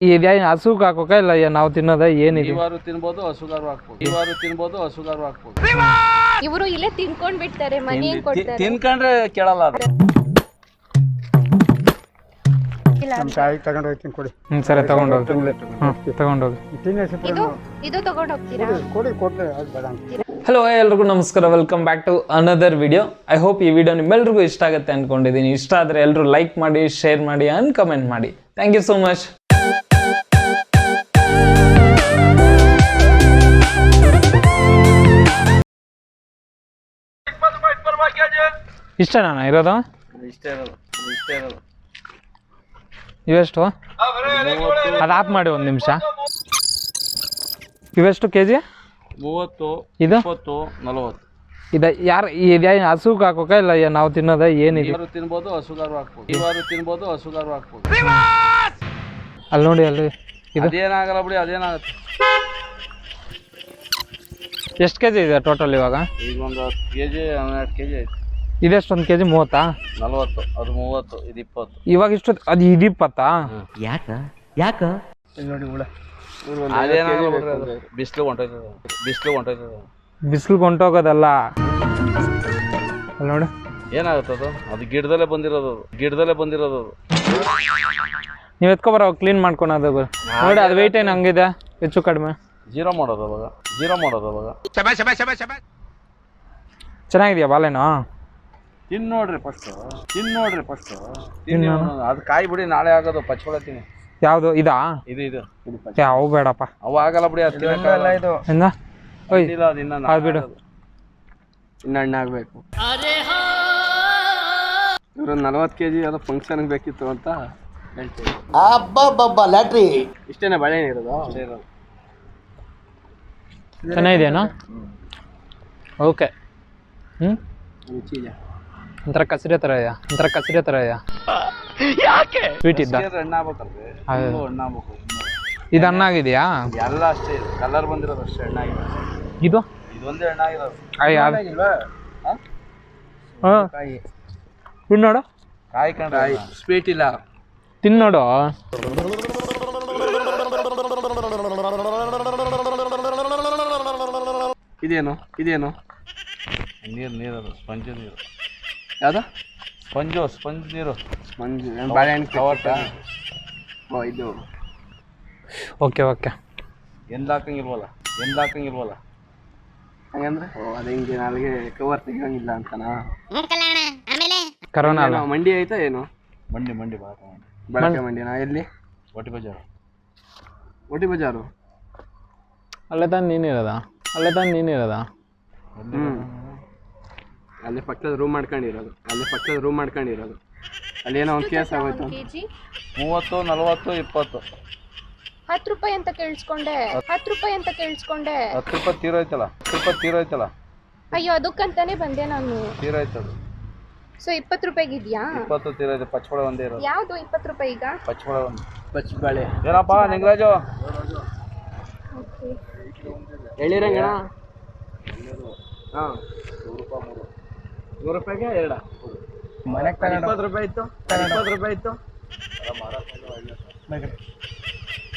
ಇದೇನು ಹಸುಗೆ ಹಾಕೋಕ ಇಲ್ಲ ನಾವು ತಿನ್ನೋದ ಏನಿದೆ? ಇವಾರು ತಿನ್ಬೋದು, ಹಸುಗಾರು ಹಾಕ್ಬೋದು. ಇವಾರು ತಿನ್ಬೋದು, ಹಸುಗಾರು ಹಾಕ್ಬೋದು. ಇವರು ಇಲ್ಲೇ ತಿನ್ಕೊಂಡ್ ಬಿಡ್ತಾರೆ, ಮನೆ ಹೆಂಗ್ ಕೊಡ್ತಾರೆ? ತಿನ್ಕೊಂಡ್ರೆ ಕೇಳಲ್ಲ ಅದು. ಕಾಯಿ ತಗೊಂಡು ಹೋಗ್ತೀನಿ ಕೊಡಿ. ಸರಿ ತಗೊಂಡೋಗಿ ತಗೊಂಡೋಗಿ. ಇದು ತಗೊಂಡ್ ಹೋಗ್ತೀರಾ? ಕೊಡಿ ಕೊಡ್ಲಿ, ಅದು ಬೇಡ ಅಂತ. ಹಲೋ ಎಲ್ರಿಗೂ ನಮಸ್ಕಾರ, welcome back to another video. I hope ಈ ವಿಡಿಯೋ ನಿಮ್ಮೆಲ್ರಿಗೂ ಇಷ್ಟ ಆಗುತ್ತೆ ಅನ್ಕೊಂಡಿದ್ದೀನಿ. ಇಷ್ಟ ಆದರೆ ಎಲ್ಲರೂ ಲೈಕ್ ಮಾಡಿ, ಶೇರ್ ಮಾಡಿ ಆ್ಯಂಡ್ ಕಮೆಂಟ್ ಮಾಡಿ. Thank you so much. ಇಷ್ಟನಾ ಇರೋದು? ಇಷ್ಟೇ ಇರೋದು. ಇವೆಷ್ಟು? ಅದು ಆಫ್ ಮಾಡಿ ಒಂದು ನಿಮಿಷ. ಇವೆಷ್ಟು ಕೆ ಜಿ? 30, ಇದು 20, 40. ಇದೇನು ಹಸುಗೆ ಹಾಕೋಕ ಇಲ್ಲ ನಾವು ತಿನ್ನೋದ ಏನಿದೆ? ಇವಾರು ತಿನ್ಬೋದು, ಹಸುಗಾರು ಹಾಕ್ಬೋದು. ಇವಾರು ತಿನ್ಬೋದು, ಹಸುಗಾರು ಹಾಕ್ಬೋದು. ಅಲ್ಲಿ ನೋಡಿ, ಅಲ್ಲಿ ಇದು ಅದೇನಾಗಲ್ಲ ಬಿಡಿ, ಅದೇನಾಗುತ್ತೆ. ಎಷ್ಟು ಕೆ ಜಿ ಇದೆ ಟೋಟಲ್ ಇವಾಗ? ಈಗ ಒಂದು 10 kg 12 kg ಐತೆ. ಇದೆಷ್ಟು? ಒಂದು ಕೆ ಜಿ 30? 40, ಅದು 30, ಇದು 20. ಇವಾಗ ಇಷ್ಟು ಅದು ಇದು 20? ಯಾಕ ನೋಡಿ ಹುಳ ಅದೇನಾಗಲ್ಲ ಬಿಡ್ರಿ, ಅದು ಬಿಸಿಲು ಹೊಂಟೋಯ್ತದ. ಬಿಸಿಲು ಹೊಂಟೋಗೋದಲ್ಲ, ಅಲ್ಲಿ ನೋಡಿ ಏನಾಗುತ್ತದು, ಅದು ಗಿಡದಲ್ಲೇ ಬಂದಿರೋದು. ನೀವು ಎತ್ಕೊಬರೋ ಕ್ಲೀನ್ ಮಾಡ್ಕೊಳೋದು ನೋಡಿ. ಅದು ವೆಯ್ಟ್ ಏನು ಹಂಗಿದೆ ಹೆಚ್ಚು ಕಡಿಮೆ? ಜೀರೋ ಮಾಡೋದು ಅವಾಗ. ಚೆನ್ನಾಗಿದೆಯಾ ಬಾಳೆನೋ? ತಿನ್ ನೋಡ್ರಿ ಫಸ್ಟ್. ಅದು ಕಾಯಿ ಬಿಡಿ, ನಾಳೆ ಆಗೋದು ಪಚ್ಕೊಳತ್ತೀನಿ. ಯಾವುದು ಇದಾ? ಇದು ಯಾವ ಬೇಡಪ್ಪ, ಅವು ಆಗಲ್ಲ ಬಿಡಿ. ಅದು ತಿನ್ನಕ್ಕಾಗಲ್ಲ. ಇದು ಹೆಂಗ? ಓಯ್ ಇಲ್ಲ, ಅದು ಇನ್ನ ಅದು ಬಿಡು, ಇನ್ನು ಹಣ್ಣು ಆಗ್ಬೇಕು. ಇವ್ರು 40 kg ಅದು ಫಂಕ್ಷನ್ಗೆ ಬೇಕಿತ್ತು ಅಂತ ಹೇಳ್ತೀವಿ. ಲ್ಯಾಟ್ರಿ ಇಷ್ಟೇನೆ ಬಾಳೆಹಣ್ಣು ಇರೋದು. ಚೆನ್ನಾಗಿದೆಯೇನೋ? ಓಕೆ. ರುಚಿ ಇದೆ. ಒಂಥರ ಕಸರೆ ಥರ ಇದೆಯಾ? ಸ್ವೀಟ್ ಇದ್ದ ಹಣ್ಣು ಆಗ್ಬೇಕಲ್ರಿ, ಹಣ್ಣಾಗ್ಬೇಕು. ಇದು ಹಣ್ಣಾಗಿದೆಯಾ? ಎಲ್ಲ ಅಷ್ಟೇ, ಕಲರ್ ಬಂದಿರೋದು ಅಷ್ಟೇ ಹಣ್ಣಾಗಿದೆ. ಇದು ಇದೊಂದೇ ಹಣ್ಣಾಗಿರೋದು. ಹಾಂ, ಕಾಯಿ ತಿನ್ನೋಡು, ಕಾಯಿ ಕಂಡ್ರೆ ಸ್ವೀಟ್ ಇಲ್ಲ. ತಿನ್ನೋಡು. ಇದೇನು ನೀರು ಅದು ಸ್ಪಂಜ್ ನೀರು. ಯಾವ್ದು? ಸ್ಪಂಜ್ ನೀರು. ಮಂಜು ಬಾಳೆಹಣ್ಣು ಕವರ್ಟ. ಇದು ಓಕೆ. ಎಂದ ಹಾಕಂಗಿಲ್ವಲ್ಲ. ಹಂಗಂದ್ರೆ ಅದು ಹಿಂಗೆ ನಾಳೆಗೆ ಕವರ್ ತೆಗಿಯಂಗಿಲ್ಲ ಅಂತನಾ? ಕರೋನಾ ಅಲ್ಲ? ಮಂಡಿ ಆಯ್ತಾ ಏನು? ಮಂಡಿ ಬಳಕೆ ಮಂಡಿನ ಎಲ್ಲಿ? ಒಟಿ ಬಜಾರು. ಅಲ್ಲೇ ತಾನು ನೀನಿರೋದಾ? ಅಲ್ಲಿ ಪಕ್ಕದ ರೂಮ್ ಮಾಡ್ಕೊಂಡಿರೋದು. ಅಲ್ಲಿ ಏನೋ ಒಂದು ಕೇಸ್ ಆಗೋಯ್ತು. ಕೆಜಿ 30, 40, 20. 10 ರೂಪಾಯಿ ಅಂತ ಕೇಳಿಸ್ಕೊಂಡೆ. 10 ರೂಪಾಯಿ ತೀರೋಯ್ತಲ್ಲ. ಅಯ್ಯೋ, ಅದಕ್ಕಂತಾನೆ ಬಂದೆ ನಾನು. ತೀರೋಯ್ತದು. ಸೊ 20 ರೂಪಾಯಿಗೆ ಇದೆಯಾ? 20 ತೀರೋಯ್ತು. ಪಚ್ಚಬಳೆ ಒಂದೇ ಇರೋದು. ಯಾವುದು 20 ರೂಪಾಯಿ ಈಗ? ಪಚ್ಚಬಳೆ ಒಂದು. ಪಚ್ಚಬಾಳೆ ಏನಪ್ಪ ನಿಂಗರಾಜು? ಹೇಳಿರಂಗಣ. ಹಾಂ, 100 ರೂಪಾಯಿಗೆ 2 ಮನೆಗೆ 20 ರೂಪಾಯಿ ಇತ್ತು.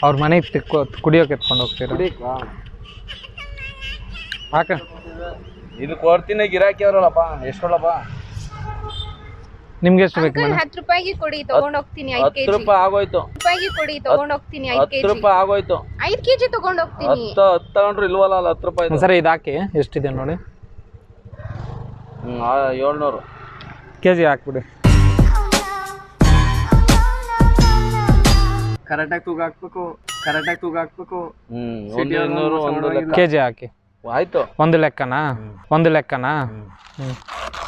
ಅವ್ರ ಮನೆಗೆ ಕುಡಿಯೋಕೆ ಎತ್ಕೊಂಡು ಹೋಗ್ತೀರ? ಹಾಕ ಇದು ಕೊಡ್ತೀನಿ, ಗಿರಾಕಿ ಅವ್ರಲ್ಲಪ್ಪ. ಎಷ್ಟು ಕೊಡಪ್ಪ? ನಿಮ್ಗೆ ಎಷ್ಟು ಬೇಕು? 10 ರೂಪಾಯಿಗೆ ಕೊಡಿ, ತಗೊಂಡ್ ಹೋಗ್ತೀನಿ. 5 10 ರೂಪಾಯಿ ಆಗೋಯ್ತು. 5 ಕೊಡಿ, ತಗೊಂಡ್ ಹೋಗ್ತೀನಿ. 5 ರೂಪಾಯಿ ಆಗೋಯ್ತು. 5 ಕೆಜಿ ತಗೊಂಡ್ ಹೋಗ್ತೀನಿ. 10 ತಗೊಂಡ್ರು ಇಲ್ವಲ್ಲ, 10 ರೂಪಾಯಿ. ಸರಿ, ಇದು ಹಾಕಿ. ಎಷ್ಟಿದೆ ನೋಡಿ? 700 ಕೆಜಿ ಹಾಕ್ಬಿಡಿ. ಕರೆಕ್ಟಾಗಿ ತೂಗ ಹಾಕ್ಬೇಕು. 200 ಒಂದು ಲೆಕ್ಕ. ಕೆಜಿ ಹಾಕಿ. ಆಯ್ತು. ಒಂದು ಲೆಕ್ಕನಾ?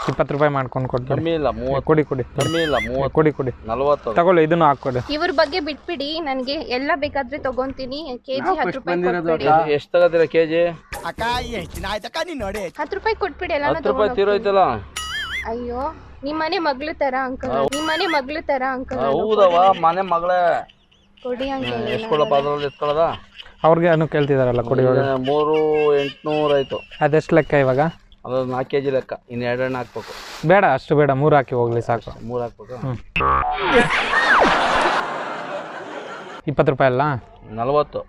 20 ರೂಪಾಯಿ ಮಾಡ್ಕೊಂಡು ಕೊಡ್ತೀನಿ. ಕಮ್ಮಿ ಇಲ್ಲ 30. ಕೊಡಿ. ಕಮ್ಮಿ ಇಲ್ಲ 30. ಕೊಡಿ 40. ತಗೊಳ್ಳಿ, ಇದನ್ನು ಹಾಕೊಡಿ. ಇವ್ರ ಬಗ್ಗೆ ಬಿಟ್ಬಿಡಿ, ನನಗೆ ಎಲ್ಲ ಬೇಕಾದ್ರೆ ತಗೊಂತೀನಿ. ಕೆಜಿ 10 ರೂಪಾಯಿ ಕೊಟ್ಬಿಡಿ. ಎಷ್ಟು ತಗೋತೀರಾ ಕೆಜಿ? 10 ರೂಪಾಯಿ ಕೊಟ್ಬಿಡಿ. ಎಲ್ಲ 10 ರೂಪಾಯಿ ತೀರೋಯ್ತಲ್ಲ. ಅಯ್ಯೋ, ನಿಮ್ಮನೆ ಮಗ್ಳು ತರ ಅಂಕಲ್. ಹೌದವ, ಮನೆ ಮಗಳೇ. ಕೊಡಿ ಅಂಕಲ್. ಎಷ್ಟು ಕೊಡಪ್ಪ ಅದ್ರಲ್ಲಿ ಎತ್ಕೊಳ್ಳೋದ? ಅವ್ರಿಗೆ ಏನು ಕೇಳ್ತಿದಾರಲ್ಲ, ಕೊಡಿ. 3,800 ಆಯ್ತು. ಅದೆಷ್ಟು ಲೆಕ್ಕ ಇವಾಗ? ಅದು 4 kg ಲೆಕ್ಕ. ಇನ್ನು 2 ಹಣ್ಣು ಹಾಕ್ಬೇಕು. ಬೇಡ, ಅಷ್ಟು ಬೇಡ, 3 ಹಾಕಿ ಹೋಗ್ಲಿ ಸಾಕು. 3 ಹಾಕ್ಬೇಕು. 20 ರೂಪಾಯಿ ಅಲ್ಲ 40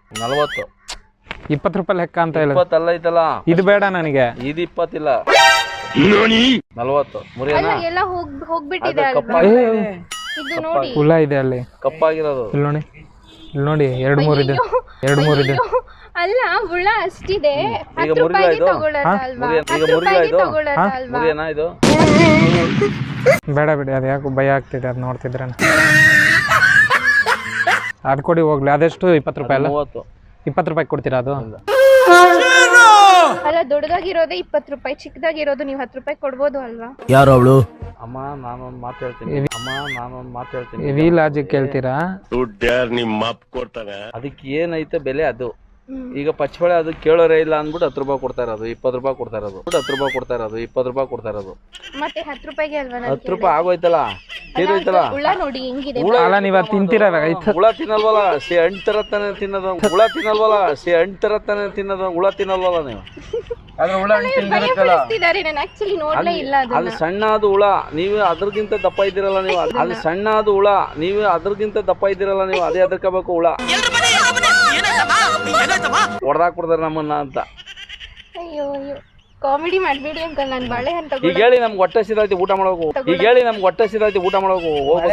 20 ರೂಪಾಯಿ ಲೆಕ್ಕ ಅಂತ ಹೇಳಿ 20 ಅಲ್ಲ ಐತಲ್ಲ ಇದು ಬೇಡ ನನಗೆ. ಇದು 20 ಇಲ್ಲ 40 ಮುರಿಯನಾ ಅಲ್ಲ ಎಲ್ಲ ಹೋಗ್ಬಿಟ್ಟಿದೆ ಅಲ್ವಾ ಕಪ್ಪಾಗಿದೆ ಇದು ನೋಡಿ ಹುಳ ಇದೆ ಅಲ್ಲಿ, ಕಪ್ಪಾಗಿರೋದು ಇಲ್ಲಿ ನೋಡಿ 2-3 ಇದೆ, 2-3 ಇದೆ. ಅಲ್ಲ ಹುಳ ಅಷ್ಟಿದೆ. ಈಗ 10 ರೂಪಾಯಿಗೆ ಮುರಿದ ಇದು? ತಗೊಳ್ಳೋದಲ್ವಾ? ಈಗ 10 ಮುರಿದ ರೂಪಾಯಿಗೆ ಇದು? ತಗೊಳ್ಳೋದಲ್ವಾ? ಮುರಿಯನಾ ಇದು ಬೇಡ ಬಿಡಿ, ಅದು ಯಾಕೆ ಭಯ ಆಗ್ತಿದೆ ಅದು ನೋಡ್ತಿದ್ರೆ. ಅದು ಕೊಡಿ ಹೋಗ್ಲಿ. ಅದೆಷ್ಟು 20 ರೂಪಾಯಿ ಅಲ್ಲ? 30 20 ರೂಪಾಯಿ ಕೊಡ್ತೀರಾ ಅದು? ಅಲ್ಲ ದೊಡ್ಡದಾಗಿರೋದೇ 20 ರೂಪಾಯಿ, ಚಿಕ್ಕದಾಗಿರೋದು ನೀವು 10 ರೂಪಾಯಿ ಕೊಡ್ಬೋದು ಅಲ್ವಾ? ಯಾರು ಅವಳು? ಅಮ್ಮ ನಾನೊಂದು ಮಾತು ಹೇಳ್ತೀನಿ ಹೆವಿ ಲಾಜಿಕ್ ಕೇಳ್ತೀರಾ? ನಿಮ್ಮ ಅಪ್ಪ ಕೊಡ್ತಾನೆ. ಅದಕ್ಕೆ ಏನೈತೆ ಬೆಲೆ ಅದು. ಈಗ ಪಚ್ಚಬಳೆ ಅದು ಕೇಳೋರೇ ಇಲ್ಲ ಅಂದ್ಬಿಟ್ಟು 10 ರೂಪಾಯಿ ಕೊಡ್ತಾ ಇರೋದು, 20 ರೂಪಾಯಿ ಕೊಡ್ತಾ ಇರೋದು, 10 ರೂಪಾಯಿ ಕೊಡ್ತಾ ಇರೋದು, 20 ರೂಪಾಯಿ ಕೊಡ್ತಾ ಇರೋದು. ಮತ್ತೆ 10 ರೂಪಾಯಿಗೆ ಅಲ್ವಾ? 10 ರೂಪಾಯಿ ಆಗೋಯ್ತಲ್ಲ, ತೀರೋಯ್ತಲ್ಲ. ಹುಳ ನೋಡಿ ಹೆಂಗಿದೆ. ಅಲ್ಲ ನೀವು ಅದು ತಿಂತೀರಾ? ಹುಳ ತಿನ್ನಲ್ವಲ್ಲ, ಹಣ್ಣು ತರ ತಾನೆ ತಿನ್ನೋದು. ಹುಳ ತಿನ್ನಲ್ವಲ್ಲ, ಹಣ್ಣು ತರ ತಾನೆ ತಿನ್ನೋದು. ಹುಳ ತಿನ್ನಲ್ವಲ್ಲ ನೀವು. ಅದ್ರ ಹುಳ ಭಯಪಡಿಸ್ತಿದ್ದಾರೆ. ನಾನು ಆಕ್ಚುಲಿ ನೋಡ್ಲೇ ಇಲ್ಲ ಅದು ಅದನ್ನ. ಸಣ್ಣ ಅದು ಹುಳ, ನೀವು ಅದ್ರಗಿಂತ ದಪ್ಪ ಇದ್ದೀರಲ್ಲ ನೀವು. ಅದು ಸಣ್ಣ ಅದು ಹುಳ, ನೀವು ಅದ್ರಗಿಂತ ದಪ್ಪ ಇದ್ದೀರಲ್ಲ ನೀವು. ಅದೇ ಅದಕ್ಕಬೇಕು ಹುಳ. ಹೊಡೆದಾಕ್ಬಿಡ್ತಾರೆ ನಮ್ಮನ್ನ ಅಂತ. ಅಯ್ಯೋ ಅಯ್ಯೋ ಕಾಮಿಡಿ ಮಾಡ್ಬೇಡಿ ಅಂಕಲ್. ನಾನು ಬಾಳೆಹಣ್ಣು ಈಗ ತಗೊಳ್ಳೋ ಹೇಳಿ ನಮ್ಗೆ ಹೊಟ್ಟೆ ಸಿದಾಯ್ತು ಊಟ ಮಾಡೋಕು. ಈಗ ಹೇಳಿ ನಮ್ಗೆ ಹೊಟ್ಟೆ ಸಿದಾಯ್ತು ಊಟ ಮಾಡೋಕು.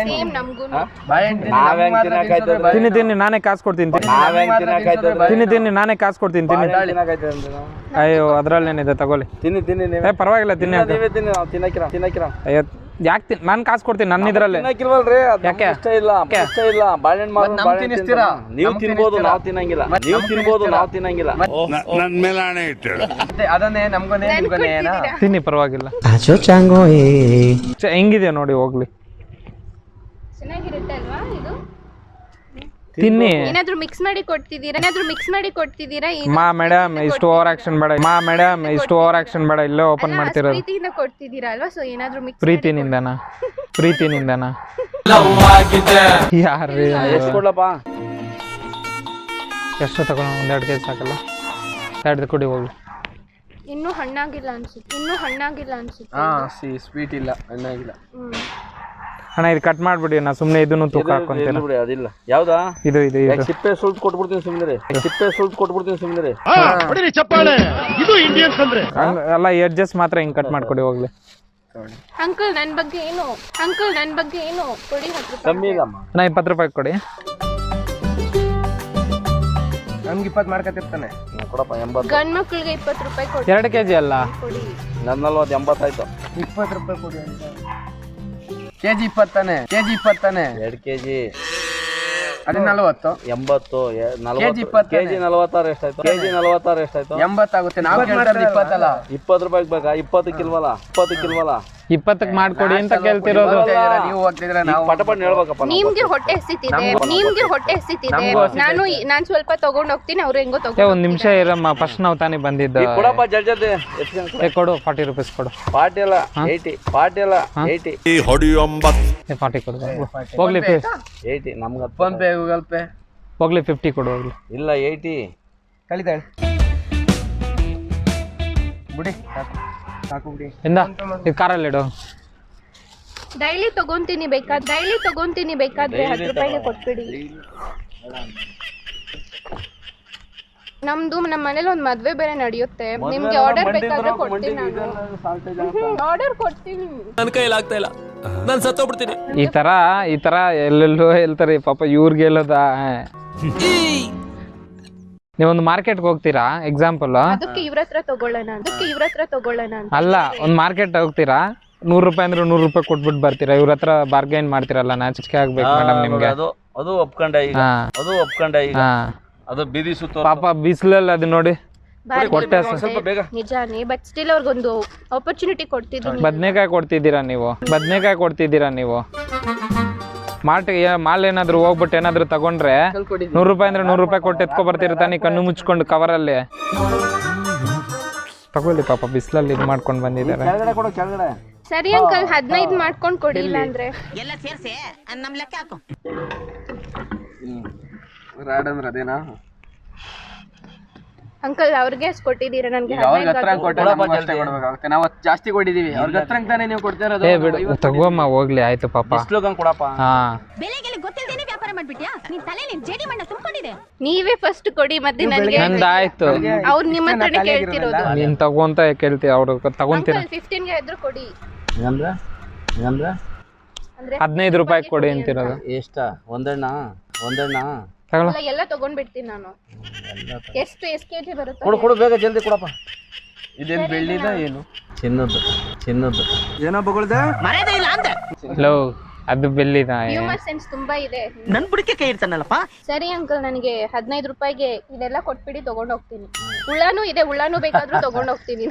ಸೇಮ್ ನಮಗೂ ನಾವ್ ಹೆಂಗ್ ತಿನ್ನಕಾಯ್ತದೆ? ತಿನ್ನಿ ನಾನೇ ಕಾಸು ಕೊಡ್ತೀನಿ. ನಾವ್ ಹೆಂಗ್ ತಿನ್ನಕಾಯ್ತದೆ? ತಿನ್ನಿ ನಾನೇ ಕಾಸು ಕೊಡ್ತೀನಿ. ತಿನ್ನಕಾಯ್ತದೆ ಅಂದ್ರೆ ನಾವು? ಅಯ್ಯೋ ಅದ್ರಲ್ಲೇನಿದೆ ತಗೊಳ್ಳಿ. ತಿನ್ನಿ ನೀವೇ ಪರವಾಗಿಲ್ಲ ತಿನ್ನಿ. ನೀವೇ ತಿನ್ನಿ, ನಾವು ತಿನ್ನಕಿರ ಅಯ್ಯೋ ಯಾಕೆ ನಾನು ಕಾಸು ಕೊಡ್ತೀನಿ ನನ್ನ ಇದ್ರಲ್ಲಿ. ತಿನ್ನಕಿಲ್ವಲ್ರಿ? ಯಾಕೆ ಇಷ್ಟ ಇಲ್ಲ ಬಾಳೆಹಣ್ಣು ತಿನ್ನಿಸ್ತೀರಾ? ನೀವು ತಿನ್ಬೋದು, ನಾವು ತಿನ್ನಂಗಿಲ್ಲ. ನೀವು ತಿನ್ಬೋದು, ನಾವು ತಿನ್ನಂಗಿಲ್ಲ. ನನ್ ಮೇಲೆ ಆಣೆ ಇಟ್ಟಳು. ಅದನ್ನೇ ನಮ್ಗೊನೆ ನಿಮ್ಗೊನೆ ಏನಾ? ತಿನ್ನಿ ಪರವಾಗಿಲ್ಲ. ಹೆಂಗಿದೆ ನೋಡಿ ಹೋಗ್ಲಿ. ಚೆನ್ನಾಗಿರುತ್ತೆ ಅಲ್ವಾ ಇದು? ತಿನ್ನಿ. ಏನಾದ್ರೂ ಮಿಕ್ಸ್ ಮಾಡಿ ಕೊಡ್ತಿದ್ದೀರಾ? ಮೇಡಮ್ ಇಷ್ಟು ಓವರ್ ಆಕ್ಷನ್ ಬೇಡ. ಇಷ್ಟು ಓವರ್ ಆಕ್ಷನ್ ಬೇಡ. ಇಲ್ಲೇ ಓಪನ್ ಮಾಡ್ತಿರೋದು. ಪ್ರೀತಿಯಿಂದ ಕೊಡ್ತಿದ್ದೀರಾ ಅಲ್ವಾ? ಸೊ ಏನಾದ್ರೂ ಮಿಕ್ಸ್ ಪ್ರೀತಿನಿಂದನಾ? ಯಾರ್ರಿ? ಎಷ್ಟು ಕೊಡ್ಲಪ್ಪ? ಎಷ್ಟು ತಗೊಂಡು 1-2 ಕೆಜಿ ಸಾಕಲ್ಲ? 2 ಕೊಡಿ ಹೋಗ್ಲಿ. ಇನ್ನೂ ಹಣ್ಣಾಗಿಲ್ಲ ಅನ್ಸುತ್ತೆ. ಹಾ ಸ್ವೀಟ್ ಇಲ್ಲ, ಹಣ್ಣಾಗಿಲ್ಲ. ಅಣ್ಣ ಇದು ಕಟ್ ಮಾಡ್ಬಿಡಿ. ನಾ ಸುಮ್ಮನೆ ಇದನ್ನು ತೂಕ ಹಾಕೊಂತೀನಿ. ಬಿಡಿ ಅದಿಲ್ಲ. ಯಾವ್ದಾ? ಇದು ಸಿಪ್ಪೆ ಸುಲ್ಟ್ ಕೊಟ್ಬಿಡ್ತೀನಿ ಸುಮ್ಮನೆ. ಅಲ್ಲ ಎಡ್ಜಸ್ ಮಾತ್ರ ಹಿಂಗ್ ಕಟ್ ಮಾಡ್ಕೊಡಿ ಹೋಗ್ಲಿ. ಅಂಕಲ್ ನನ್ ಬಗ್ಗೆ ಏನು ಕೊಡಿ 10 ರೂಪಾಯಿ. ಕಮ್ಮಿ ಇಲ್ಲಮ್ಮ. ನಾ 20 ರೂಪಾಯಿ ಕೊಡಿ. ನಮ್ಗೆ 20 ಮಾಡ್ಕೊತಿರ್ತಾನೆ. ಕೊಡಪ್ಪ 80. ಗಂಡ್ ಮಕ್ಳಿಗೆ 20 ರೂಪಾಯಿ ಕೊಡಿ. 2 ಕೆಜಿ ಅಲ್ಲ ಕೊಡಿ. ನನ್ನ 40 80 ಆಯ್ತು. 20 ರೂಪಾಯಿ ಕೊಡಿ ಅಂತ. ಕೆಜಿ 20 ತಾನೆ? 2 ಕೆಜಿ ಅದೇ 40 80 ಕೆಜಿ 40 20 ಕೆಜಿ 46 ಎಷ್ಟಾಯ್ತು? 80 ಆಗುತ್ತೆ. ನಾವು ಕೇಳ್ತಾರೆ 20 ಅಲ್ಲ. 20 ರೂಪಾಯಿಗೆ ಬೇಕಾ? 20 ಕಿಲ್ವಲ್ಲ? 20ಕ್ಕೆ ಮಾಡ್ಕೊಡಿ ಅಂತ ಕೇಳ್ತಿರೋದು. ನೀವು ಹೋಗ್ತಿದ್ರೆ ನಾವು ಪಟಪಟ್ ಹೇಳ್ಬೇಕಪ್ಪ. ನಿಮ್ಗೆ ಹೊಟ್ಟೆ ಹಸಿತಿದೆ. ನಾನು ಸ್ವಲ್ಪ ತಗೊಂಡ್ ಹೋಗ್ತೀನಿ. ಅವ್ರು ಹೆಂಗೋ ತಗೊಂಡ್ ಒಂದ್ ನಿಮಿಷ ಇರಮ್ಮ. ಫಸ್ಟ್ ನಾವು ತಾನೇ ಬಂದಿದ್ದು. ಕೊಡಪ್ಪ ಜಲ್ದಿ ಕೊಡು 40 ರೂಪೀಸ್ ಕೊಡು. ಪಾಟಿ ಎಲ್ಲ 80 ಹೊಡಿಯೋ 40 ಕೊಡು ಹೋಗ್ಲಿ. 80 ನಮ್ಗೆ ಫೋನ್ ಪೇ ಗೂಗಲ್ ಪೇ ಹೋಗ್ಲಿ 50 ಕೊಡು ಹೋಗ್ಲಿ. ಇಲ್ಲ 80 ಕಳಿತಾಳೆ ಬಿಡಿ. ಸಾಕು ಬಿಡಿ. ಇಂದ ಇದು ಕಾರಲ್ಲಿ ಇಡು. ಡೈಲಿ ತಗೊಂತೀನಿ ಬೇಕಾದ್ರೆ 10 ರೂಪಾಯಿಗೆ ಕೊಟ್ಬಿಡಿ. ನಮ್ಮ ಮನೇಲಿ ಒಂದು ಮದ್ವೆ ಬೇರೆ ನಡೆಯುತ್ತೆ. ನಿಮ್ಗೆ ಆರ್ಡರ್ ಬೇಕಾದ್ರೆ ಕೊಡ್ತೀನಿ. ನಾನು ಆರ್ಡರ್ ಕೊಡ್ತೀನಿ. ನನ್ನ ಕೈಲಾಗ್ತಾ ಇಲ್ಲ, ನಾನು ಸತ್ತೋಗ್ಬಿಡ್ತೀನಿ. ಈ ತರ ಎಲ್ಲೆಲ್ಲೋ ಹೇಳ್ತಾರೆ ಪಾಪ. ಇವ್ರಿಗೆ ಹೇಳೋದಾ? ನೀವೊಂದು ಮಾರ್ಕೆಟ್ಗೆ ಹೋಗ್ತೀರಾ ಎಕ್ಸಾಂಪಲ್. ಅದಕ್ಕೆ ಇವ್ರ ಹತ್ರ ತಗೊಳ್ಳೋಣ ಅಂತ. ಅಲ್ಲ ಒಂದು ಮಾರ್ಕೆಟ್ ಹೋಗ್ತೀರಾ, 100 ರೂಪಾಯಿ ಅಂದ್ರೆ 100 ರೂಪಾಯಿ ಕೊಟ್ಬಿಟ್ಟು ಬರ್ತೀರಾ. ಇವ್ರ ಹತ್ರ ಬಾರ್ಗೈನ್ ಮಾಡ್ತಿರಲ್ಲ. ನಾಚಿಕೆ ಆಗ್ಬೇಕು ಮೇಡಮ್ ನಿಮ್ಗೆ. ಅದು ಒಪ್ಕೊಂಡೆ ಈಗ. ಅದು ಬೀದಿ ಸುತ್ತ ಪಾಪ ಬಿಸಿಲಲ್ಲಿ ಅದು ನೋಡಿ ಕೊಟ್ಟೆ. ಸ್ವಲ್ಪ ಬೇಗ. ನಿಜಾನೇ, ಬಟ್ ಸ್ಟಿಲ್ ಅವ್ರಿಗೊಂದು ಆಪರ್ಚುನಿಟಿ ಕೊಡ್ತಿದ್ದೀನಿ. ಬದನೆಕಾಯಿ ಕೊಡ್ತಿದ್ದೀರಾ ನೀವು. ಮಾಲ್ ಏನಾದ್ರು ಹೋಗ್ಬಿಟ್ಟು ಏನಾದ್ರು ತಗೊಂಡ್ರೆ 100 ರೂಪಾಯಿ ಅಂದ್ರೆ 100 ರೂಪಾಯಿ ಕೊಟ್ಟು ಎತ್ಕೊ ಬರ್ತಿರ್ತಾನೆ ಕಣ್ಣು ಮುಚ್ಕೊಂಡು ಕವರಲ್ಲಿ. ತಗೊಳ್ಳಿ ಪಾಪ ಬಿಸಿಲಲ್ಲಿ ಇದು ಮಾಡ್ಕೊಂಡು ಬಂದಿದ್ದಾರೆ. ಕೆಳಗಡೆ ಸರಿ ಅಂಕಲ್ 15 ಮಾಡ್ಕೊಂಡು ಕೊಡಿ. ಇಲ್ಲ ಅಂದ್ರೆ ಎಲ್ಲ ಸೇರ್ಸಿ ನಮ್ ಲೆಕ್ಕ ಹಾಕು. ರಾಡ್ ಅಂದ್ರೆ ಅದೇನಾ ಅಂಕಲ್? ಅವ್ರಿಗೆ ಎಷ್ಟು ಕೊಟ್ಟಿದ್ದೀರಾ? ನನಗೆ ಅವ್ರಿಗೆ ಹತ್ರ ಕೊಡ್ಬೇಕಾಗುತ್ತೆ. ನಾವು ಜಾಸ್ತಿ ಕೊಟ್ಟಿದೀವಿ. ಅವ್ರಿಗೆ ಹತ್ರ ತಾನೇ ನೀವು ಕೊಡ್ತಾ ಇರೋದು. ಬಿಡು ತಗೋಮ್ಮ ಹೋಗ್ಲಿ. ಆಯ್ತು ಪಾಪ. ಕೊಡಪ್ಪ. ಹಾ ಬೆಲೆಗೆಲ್ಲ ಗೊತ್ತಿಲ್ದೇನೆ ವ್ಯಾಪಾರ ಮಾಡ್ಬಿಟ್ಯಾ ನಿನ್ ತಲೆ ನಿನ್ ಜೇಡಿ ಮಣ್ಣ ತುಂಬಿಕೊಂಡಿದೆ. ನೀವೇ ಫಸ್ಟ್ ಕೊಡಿ ಮತ್ತೆ ನನಗೆ. ನಂದಾಯ್ತು. ಅವ್ರು ನಿಮ್ಮ ಹತ್ರನೇ ಕೇಳ್ತಿರೋದು. ನೀನ್ ತಗೊಂತ ಕೇಳ್ತಿ, ಅವ್ರು ತಗೊಂತೀರ. 15ಗೆ ಇದ್ರು ಕೊಡಿ. ಹೆಂಗಂದ್ರೆ 15 ರೂಪಾಯಿ ಕೊಡಿ ಅಂತಿರೋದು. ಎಷ್ಟ ಒಂದಣ್ಣ ತಗೊಳ. ಎಲ್ಲ ತಗೊಂಡ್ಬಿಡ್ತೀನಿ ನಾನು. ಎಷ್ಟು ಕೆಜಿ ಬರುತ್ತೆ? ಕೊಡು ಬೇಗ ಜಲ್ದಿ ಕೊಡಪ್ಪ. ಇದೇನ್ ಬೆಳ್ಳಿದ ಏನು? ಚಿನ್ನದ್ದು ಏನೋ ಬಗಳ್ದೆ ಮರ್ಯಾದೆ ಇಲ್ಲ ಅಂದೆ. ಲೋ, ಅದು ಬೆಲ್ಲಿದ. ಹ್ಯೂಮರ್ ಸೆನ್ಸ್ ತುಂಬಾ ಇದೆ. ನನ್ ಬುಡಕ್ಕೆ ಕೈ ಇಡ್ತಾನಲ್ಲಪ್ಪ. ಸರಿ ಅಂಕಲ್, ನನಗೆ 15 ರೂಪಾಯಿಗೆ ಇದೆಲ್ಲ ಕೊಟ್ಬಿಡಿ, ತಗೊಂಡ್ ಹೋಗ್ತೀನಿ. ಉಳ್ಳಾನು ಇದೆ, ಉಳ್ಳಾನು ಬೇಕಾದ್ರೂ ತಗೊಂಡ್ ಹೋಗ್ತೀನಿ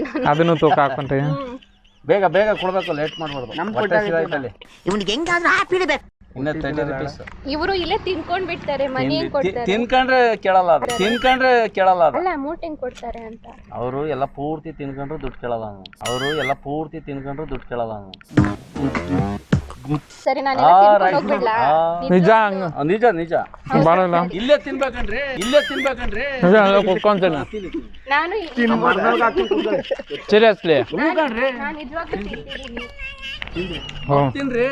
ನಾನು. ಅದನ್ನು ತೂಕ ಹಾಕೊಂಡ್ರಿ. ಬೇಗ ಕೊಡ್ಬೇಕು, ಲೇಟ್ ಮಾಡ್ಬಾರ್ದು. ಇವನಿಗೆ ಹೆಂಗಾದ್ರೂ ಹಾಪಿಡ್ಬೇಕು. ಇನ್ನ 30 ರೂಪೀಸ್. ಇವರು ಇಲ್ಲೇ ತಿನ್ಕೊಂಡ್ ಬಿಡ್ತಾರೆ, ಮನಿ ಹೆಂಗ್ ಕೊಡ್ತಾರೆ? ತಿನ್ಕೊಂಡ್ರೆ ಕೇಳಲ್ಲ ಅದು. ಅಲ್ಲ, ಅಮೌಂಟ್ ಹೆಂಗ್ ಕೊಡ್ತಾರೆ ಅಂತ. ಅವರು ಎಲ್ಲ ಪೂರ್ತಿ ತಿನ್ಕೊಂಡ್ರು ದುಡ್ಡು ಕೇಳಲ್ಲ ಸರಿ, ನಾನು ಹೋಗ್ಬಿಡ್ಲಾ? ನಿಜ ನಿಜ ಬಾಳಲ್ಲ. ಇಲ್ಲೇ ತಿನ್ಬೇಕನ್ರಿ. ನಿಜ ಕುತ್ಕೊಂತೀನಿ. ನಾನು ಸೀರಿಯಸ್ಲಿ. ನಾನು ನಿಜವಾಗ್ಲೂ ತಿಂತಿದ್ದೀನಿ. ತಿನ್ರಿ.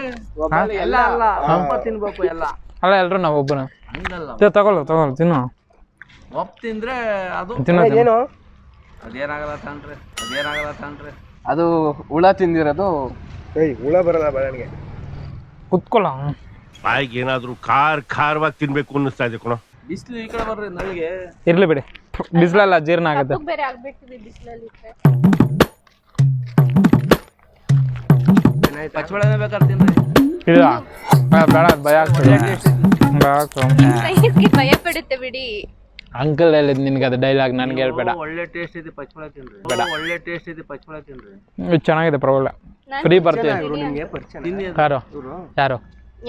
ಎಲ್ಲ ಅಲ್ಲ, ಸ್ವಲ್ಪ ತಿನ್ಬೇಕು ಎಲ್ಲ. ಅಲ್ಲ, ಎಲ್ರು ನಾವು ಒಬ್ಬನ ಹಂಗಲ್ಲ, ತಗೊಳ್ಳು ತಿನ್ನು. ಒಪ್ ತಿಂದ್ರೆ ಅದು ತಿನ್ನೋ. ಅದೇನಾಗಲ್ಲ ತಾನ್ರಿ. ಅದು ಹುಳ ತಿಂದಿರೋದು. ಹುಳ ಬರಲ್ಲ ಬಾಳೆಹಣ್ಣಿಗೆ. ಕುತ್ಕೊಳ್ಳ. ಬಾಯಿಗೆ ಏನಾದ್ರೂ ಖಾರವಾಗಿ ತಿನ್ಬೇಕು ಅನ್ನಿಸ್ತಾ ಇದೆ ಕಣೋ. ಬಿಸಿಲು ಈ ಕಡೆ ಬರ್ರಿ ನಳಿಗೆ. ಇರ್ಲಿ ಬಿಡಿ, ಬಿಸಿಲಲ್ಲ ಜೀರ್ಣ ಆಗುತ್ತೆ. ಬೇರೆ ಆಗ್ಬಿಡ್ತೀವಿ ಬಿಸಿಲಲ್ಲಿ. ಪಚ್ಚಬಾಳೆನೇ ಬೇಕಾದ್ರೆ ತಿನ್ರಿ. ಇಲ್ಲ ಬೇಡ, ಭಯ ಆಗ್ತದೆ. ಸೈನ್ಸ್ಗೆ ಭಯ ಪಡುತ್ತೆ ಬಿಡಿ. ಅಂಕಲ್ ಹೇಳಿದ್ ನಿನ್ಗೆ ಅದು ಡೈಲಾಗ್, ನನ್ಗೆ ಹೇಳ್ಬೇಡ. ಒಳ್ಳೆ ಟೇಸ್ಟ್ ಇದೆ ಪಚ್ಚಬಾಳೆ ತಿನ್ರಿ. ಇದು ಚೆನ್ನಾಗಿದೆ, ಪರವಾಗಿಲ್ಲ. ಫ್ರೀ ಬರ್ತೀವಿ.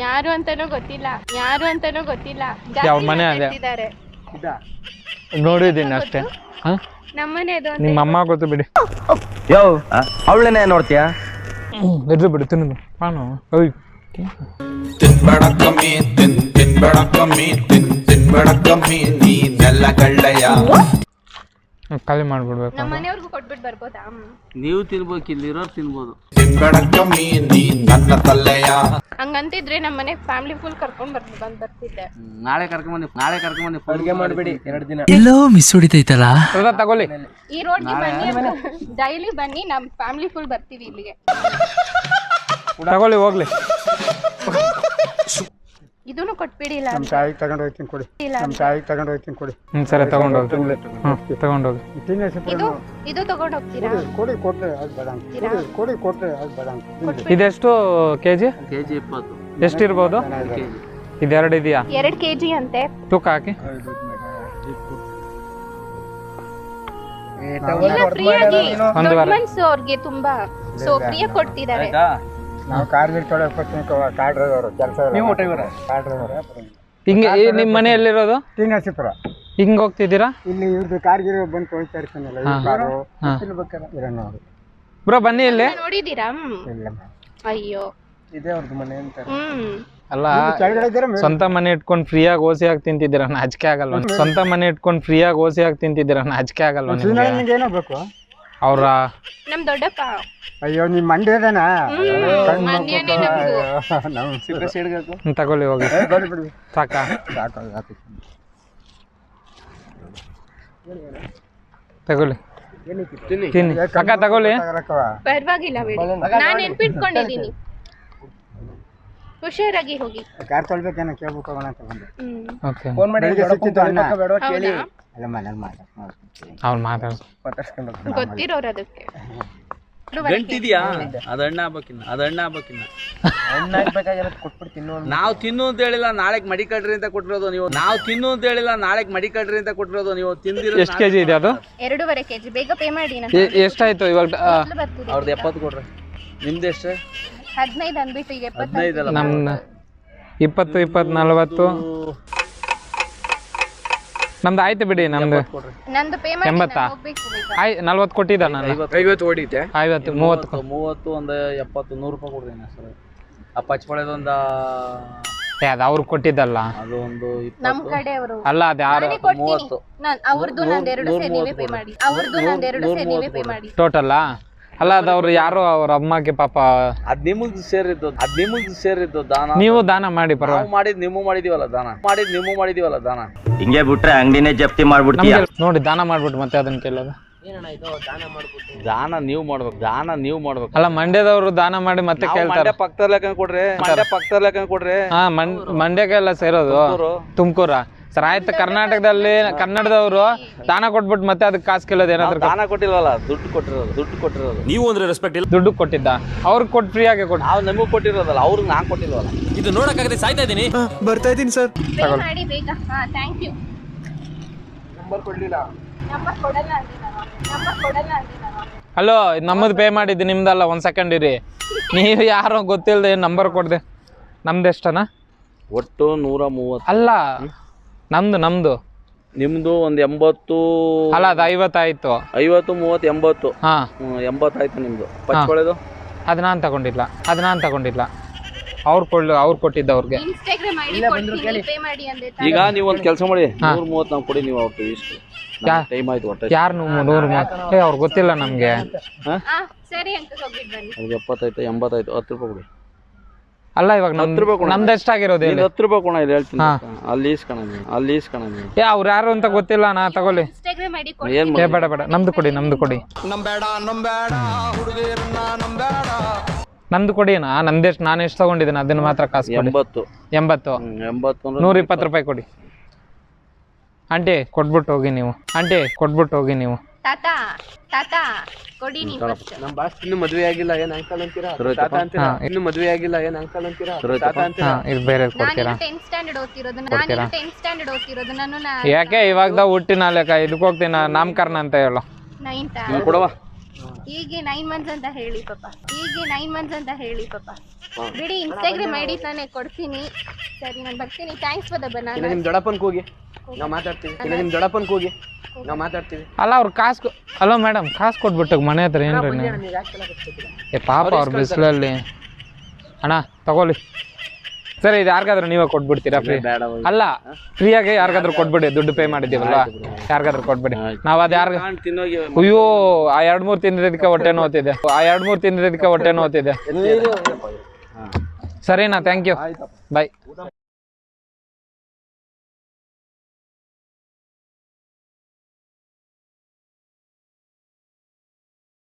ಯಾರು ಅಂತಾನೂ ಗೊತ್ತಿಲ್ಲ. ಯಾವ ಮನೆ ಅದೇ ಇದ್ದಾರೆ. ನೋಡಿದ್ದೀನಿ ಅಷ್ಟೇ. ನಮ್ಮನೆ ಅದು. ನಿಮ್ಮ ಅಮ್ಮ ಗೊತ್ತು ಬಿಡಿ. ಅವಳನ್ನೇ ನೋಡ್ತೀಯಾ? ಇರ್ಲಿ ಬಿಡಿ, ತಿನ್ನೋದು ಪಾನು. ಓಯ್, ತಿನ್ಬೇಡ ಕಮ್ಮಿ ನೀನೆಲ್ಲ ಕಳ್ಳಯ್ಯ. ಖಾಲಿ ಮಾಡ್ಬಿಡ್ಬೇಕು. ನಮ್ಮ ಮನೆಯವ್ರಿಗೂ ಕೊಟ್ಬಿಟ್ಟು ಬರ್ಬೋದಾ? ನೀವು ತಿನ್ಬೇಕು, ಇಲ್ಲಿರೋರು ತಿನ್ಬೋದು. ತಿನ್ಬೇಡ ಕಮ್ಮಿ ನೀ ನನ್ನ ತಲ್ಲೆಯ. ಹಂಗಂತಿದ್ರೆ ನಮ್ಮ ಮನೆ ಫ್ಯಾಮಿಲಿ ಫುಲ್ ಕರ್ಕೊಂಡ್ ಬರ್ತಿದ್ದೆ. ನಾಳೆ ಕರ್ಕೊಂಬಂದಿ ಅಡುಗೆ ಮಾಡಬೇಡಿ 2 ದಿನ. ಎಲ್ಲೋ ಮಿಸ್ ಹೊಡಿತೈತಲ್ಲ. ತಗೊಳ್ಳಿ. ಈ ರೋಡ್ಗೆ ಬನ್ನಿ, ಡೈಲಿ ಬನ್ನಿ, ನಮ್ ಫ್ಯಾಮಿಲಿ ಫುಲ್ ಬರ್ತೀವಿ ಇಲ್ಲಿಗೆ. ತಗೊಳ್ಳಿ, ಹೋಗ್ಲಿ. ಇದನ್ನು ಕೊಟ್ಬಿಡಿ. ಇಲ್ಲ ತಾಯಿಗೆ ತಗೊಂಡು ಹೋಗ್ತೀನಿ ಕೊಡಿ. ಸರಿ, ತಗೊಂಡೋಗಿ. ತಗೊಂಡೋಗಿ. ಇದು ತಗೊಂಡ್ ಹೋಗ್ತೀರಾ? ಇದೆಷ್ಟು ಕೆಜಿ? ಕೆಜಿ 20. ಎಷ್ಟಿರ್ಬೋದು? ಇದೆರಡು ಇದೆಯಾ? 2 kg ಅಂತೆ. ತೂಕ ಹಾಕಿ. ಫ್ರೀಯಾಗಿ ಒಂದು ವಾರ. ಅವ್ರಿಗೆ ತುಂಬಾ ಫ್ರೀಯಾಗಿ ಕೊಡ್ತಿದ್ದಾರೆ. ನಾವು ಕಾರ್ ಕೆಲಸ. ಹಿಂಗೆ ನಿಮ್ಮ ಮನೆ ಎಲ್ಲಿರೋದು? ಶ್ರೀನಿವಾಸಪುರ. ಹಿಂಗ್ ಹೋಗ್ತಿದ್ದೀರಾ? ಇಲ್ಲಿ ಇವ್ರದ್ದು ಕಾರ್ಗಿರಿ ಬಂದು ತೋರಿಸ್ತಾ ಇರ್ತಾನಲ್ಲ, ಬ್ರೋ ಬನ್ನಿ ಇಲ್ಲಿ. ನೋಡಿದೀರಾ? ಅಯ್ಯೋ, ಇದೇ ಅವ್ರದ್ದು ಮನೆ ಅಂತ. ಅಲ್ಲ, ಸ್ವಂತ ಮನೆ ಇಟ್ಕೊಂಡು ಫ್ರೀಯಾಗಿ ಓಸಿಯಾಗಿ ತಿಂತಿದ್ದೀರಾ, ನಾಚಿಕೆ ಆಗಲ್ವ? ಸ್ವಂತ ಮನೆ ಇಟ್ಕೊಂಡು ಫ್ರೀಯಾಗಿ ಓಸಿಯಾಗಿ ತಿಂತಿದ್ದೀರಾ, ನಾಚಿಕೆ ಆಗಲ್ವ? ಏನೋ ಬೇಕು ಅವ್ರ ನಮ್ ದೊಡ್ಡಪ್ಪ. ಅಯ್ಯೋ, ನಿಮ್ ಮಂಡ್ಯದೇನಾ? ಮಂಡ್ಯನೇ ನಮ್ದು. ತಗೊಳ್ಳಿ, ಹೋಗಿ. ಸಾಕಾ? ತಗೊಳ್ಳಿ, ತಿನ್ನಿ. ಅಕ್ಕ ತಗೊಳ್ಳಿ. ಪರವಾಗಿಲ್ಲ ಬಿಡಿ, ನಾನ್ ನೆನ್ಪಿಟ್ಕೊಂಡಿದೀನಿ. ಹುಷಾರಾಗಿ ಹೋಗಿ. ಕಾರ್ ತೊಳ್ಬೇಕೇನೋ ಕೇಳ್ಬೇಕು ಹೋಗೋಣ ಅಂತ ಬಂದೆ. ಓಕೆ. ಫೋನ್ ಮಾಡಿ ಸಿಕ್ಕಿತ್ತು ಅಣ್ಣ. ಹೌದಾ? ಅಲ್ಲ, ಮನೇಲಿ ಅವ್ರು ಮಾತಾಡ. ಗೊತ್ತಿರೋರು ಅದಕ್ಕೆ. ಗಂಟಿದ್ಯಾ? ಅದು ಹಣ್ಣ ಹಾಕ್ಬೇಕಿನ್ನ. ಹಣ್ಣು ಹಾಕ್ಬೇಕಾಗಿರೋದು ಕೊಟ್ಬಿಡ್ತೀನಿ. ನಾವು ತಿನ್ನು ಅಂತ ಹೇಳಿಲ್ಲ, ನಾಳೆಗೆ ಮಡಿಕಡ್ರಿ ಅಂತ ಕೊಟ್ಟಿರೋದು ನೀವು. ತಿಂದಿರೋ. ಎಷ್ಟು ಕೆಜಿ ಇದೆ ಅದು? 2.5 kg. ಬೇಗ ಪೇ ಮಾಡಿ. ಎಷ್ಟಾಯ್ತು ಇವಾಗ? ಅವ್ರದ್ದು 70 ಕೊಡ್ರಿ. ನಿಮ್ದು ಎಷ್ಟು? 15 ಅಂದ್ಬಿಟ್ಟು ಈಗ 15 ಅಲ್ಲ. ನಮ್ದು 20, 20, 40. ನಮ್ದು ಆಯ್ತು ಬಿಡಿ. ನಮ್ದು ನಂದು ಪೇ ಮಾಡಿ. 80. ಹೋಗ್ಬೇಕು ಈಗ. 40 ಕೊಟ್ಟಿದ್ದ ನಾನು. 50 ಹೊಡಿತೆ. 50, 30. 30 ಒಂದು 70, 100 ರೂಪಾಯಿ ಕೊಡ್ರಿ ಸರ್. ಆ ಪಚ್ಚಬಾಳೆದೊಂದು ಅದು ಅವ್ರು ಕೊಟ್ಟಿದ್ದಲ್ಲ, ಅದು ಒಂದು 20. ನಮ್ ಕಡೆ ಅವರು ಅಲ್ಲ, ಅದು ಯಾರು? 30. ಅವ್ರದ್ದು ನಂದು 2 ಸೇರಿ ನೀವೇ ಪೇ ಮಾಡಿ. ಟೋಟಲ್ಲ? ಅಲ್ಲ ಅದು ಅವ್ರು ಯಾರೋ ಅವ್ರ ಅಮ್ಮಗೆ ಪಾಪ ಅದ್ ನಿಮಗ್ ಸೇರಿದ್ದು ದಾನ. ನೀವು ದಾನ ಮಾಡಿ ನಾವು ಮಾಡಿದ್ ನೀವು ಮಾಡಿದೀವಲ್ಲ ದಾನ. ಹಿಂಗೆ ಬಿಟ್ರೆ ಅಂಗಡಿನೇ ಜಪ್ತಿ ಮಾಡ್ಬಿಡ್ತೀಯ. ನೋಡಿ ದಾನ ಮಾಡ್ಬಿಟ್ಟು ಮತ್ತೆ ಅದನ್ನ ಕೇಳೋದು. ದಾನ ನೀವು ಮಾಡ್ಬೇಕು. ಅಲ್ಲ ಮಂಡ್ಯದವರು ದಾನ ಮಾಡಿ ಮತ್ತೆ ಕೇಳ್ತಾರೆ. ಮಂಡ್ಯ ಪಕ್ಕದಲ್ಲಿ ಹಾಕೊಂಡ್ ಕೊಡ್ರಿ. ಹಾ ಮಂಡ್ಯಕ್ಕೆಲ್ಲ ಸೇರೋದು ತುಮಕೂರ ಸರ್. ಆಯ್ತು, ಕನ್ನಡದವರು ದಾನ ಕೊಟ್ಬಿಟ್ಟು ಮತ್ತೆ ಅದಕ್ಕೆ ಕಾಸು ಕೇಳೋದು ಏನಾದ್ರು. ದಾನ ಕೊಟ್ಟಿಲ್ವಲ್ಲ, ದುಡ್ಡು ಕೊಟ್ಟಿರೋದು. ನೀವು ಅಂದ್ರೆ ರೆಸ್ಪೆಕ್ಟ್ ಇಲ್ಲ. ದುಡ್ಡು ಕೊಟ್ಟಿದ್ದ ಅವ್ರಿಗೆ ಕೊಟ್ಟು ಫ್ರೀಯಾಗಿ ಕೊಟ್ಟು. ನಾವು ನಮಗ್ ಕೊಟ್ಟಿರೋದಲ್ಲ, ಅವ್ರಿಗೆ ನಾನ್ ಕೊಟ್ಟಿಲ್ವಲ್ಲ. ಇದು ನೋಡಕ್ಕಾಗದೆ ಸಾಯ್ತಾ ಇದೀನಿ. ಬರ್ತಾ ಇದೀನಿ ಸರ್. ಪೇ ಮಾಡಿ ಬೇಗ. ಹಾ ಥ್ಯಾಂಕ್ ಯು. ನಂಬರ್ ಕೊಡಲ್ಲ ಹಲೋ, ನಮ್ಮದು ಪೇ ಮಾಡಿದ್ದು ನಿಮ್ದಲ್ಲ. ಒಂದು ಸೆಕೆಂಡ್ ಇರಿ. ನೀವು ಯಾರೋ ಗೊತ್ತಿಲ್ಲದೆ ನಂಬರ್ ಕೊಡ್ದೆ. ನಮ್ದು ಎಷ್ಟನಾ ಒಟ್ಟು 130. ಅಲ್ಲ ನಮ್ದು ನಿಮ್ದು ಒಂದ್ 80. ಅಲ್ಲ ಅದು 50 ಆಯ್ತು. 50 30 80. ಹಾ 80 ಆಯ್ತು ನಿಮ್ದು. ಪಚ್ಕೊಳೆದು ಅದು ನಾನು ತಗೊಂಡಿಲ್ಲ. ಅವ್ರು ಕೊಟ್ಟಿದ್ದ ಅವ್ರಿಗೆ. ಇನ್ಸ್ಟಾಗ್ರಾಮ್ ಐಡಿ ಕೊಡ್ತೀನಿ, ಪೇ ಮಾಡಿ ಅಂದೆ. ಈಗ ನೀವು ಒಂದ್ ಕೆಲಸ ಮಾಡಿ, 130 ನಾವು ಕೊಡಿ. ನೀವು ಅವ್ರು ಇಷ್ಟು ಟೈಮ್ ಆಯ್ತು. ಒಟ್ಟು ಯಾರು 100 ಅವ್ರು ಗೊತ್ತಿಲ್ಲ ನಮ್ಗೆ. ಹಾ ಸರಿ ಅಂತ ಹೋಗ್ಬಿಟ್ಟು ಬನ್ನಿ. ಅವ್ರಿಗೆ 70 ಆಯ್ತು, 80 ಆಯ್ತು, 10 ರೂಪಾಯಿ ಕೊಡಿ. ಅಲ್ಲ ಇವಾಗ ನಮ್ದು ಎಷ್ಟಾಗಿರೋದು ಹೇಳಿ. 10 ರೂಪಾಯಿ ಕೊಣ ಇಲ್ಲಿ ಹೇಳ್ತೀನಿ. ಅಲ್ಲಿ ಇಸ್ಕಣ ನೀವು. ಅವ್ರು ಯಾರು ಅಂತ ಗೊತ್ತಿಲ್ಲ. ನಾ ತಗೊಳ್ಳಿ. ಇನ್ಸ್ಟಾಗ್ರಾಮ್ ಐಡಿ ಏನ್ ಬೇಡ ನಮ್ದು ಕೊಡಿ. ನಮ್ದು ಕೊಡಿ. ನಂದೆಷ್ಟು ನಾನು ಎಷ್ಟು ತಗೊಂಡಿದ್ದೀನಿ ಅದನ್ನ ಮಾತ್ರ ಕಾಸು ಕೊಡಿ. 80 120 ರೂಪಾಯಿ ಕೊಡಿ. ಆಂಟಿ ಕೊಟ್ಬಿಟ್ಟು ಹೋಗಿ ನೀವು. ತಾತ ಕೊಡಿ ನೀವು ಫಸ್ಟ್. ನಮ್ಮ ಬಾಸ್ ಇನ್ನು ಮದುವೆ ಆಗಿಲ್ಲ, ಏನ್ ಅಂಕಲ್ ಅಂತೀರಾ? ತಾತ ಅಂತೀರಾ? ಇನ್ನು ಮದುವೆ ಆಗಿಲ್ಲ, ಏನ್ ಅಂಕಲ್ ಅಂತೀರಾ? ತಾತ ಅಂತೀರಾ? ಇದು ಬೇರೆ ಕೊಡ್ತೀರಾ? ನಾನು 10th ಸ್ಟ್ಯಾಂಡರ್ಡ್ ಓದ್ತಿರೋದು. ನಾನು ಯಾಕೆ ಇವಾಗ ಹುಟ್ಟಿನ ಲೆಕ್ಕ ಇದಕ್ಕೆ ಹೋಗ್ತೀನಿ. ನಾಮಕರಣ ಅಂತ ಹೇಳು. 9th ಕೊಡವ. ಹೀಗೆ 9 ಮಂತ್ಸ್ ಅಂತ ಹೇಳಿ ಪಾಪ. ಬಿಡಿ, ಇನ್ಸ್ಟಾಗ್ರಾಮ್ ಐಡಿ ನಾನೇ ಕೊಡ್ತೀನಿ. ಸರಿ ನಾನು ಬರ್ತೀನಿ. Thanks for the banana. ನಿಮ್ ದೊಡ್ಡಪ್ಪನ್ಗೆ ಹೋಗಿ ನಾವು ಮಾತಾಡ್ತೀವಿ. ಅಲ್ಲ ಅವ್ರು ಕಾಸು. ಹಲೋ ಮೇಡಮ್, ಕಾಸು ಕೊಟ್ಬಿಟ್ಟು ಮನೆ ಹತ್ರ ಏನ್ರಿ ಪಾಪ ಅವ್ರ ಬಿಸಿಲಲ್ಲಿ. ಅಣ್ಣ ತಗೊಳ್ಳಿ. ಸರಿ, ಇದು ಯಾರಿಗಾದ್ರೂ ನೀವೇ ಕೊಟ್ಬಿಡ್ತೀರಾ ಫ್ರೀ? ಅಲ್ಲ, ಫ್ರೀಯಾಗಿ ಯಾರಿಗಾದ್ರೂ ಕೊಟ್ಬಿಡಿ. ದುಡ್ಡು ಪೇ ಮಾಡಿದ್ದೀವಲ್ಲ, ಯಾರಿಗಾದ್ರೂ ಕೊಟ್ಬಿಡಿ. ನಾವು ಅದು ಯಾರು ಅಯ್ಯೋ ಆ 2-3 ತಿಂದಿದ್ದಕ್ಕೆ ಹೊಟ್ಟೆ ನೋತಿದೆ. ಸರಿನಾ? Thank you. ಬಾಯ್.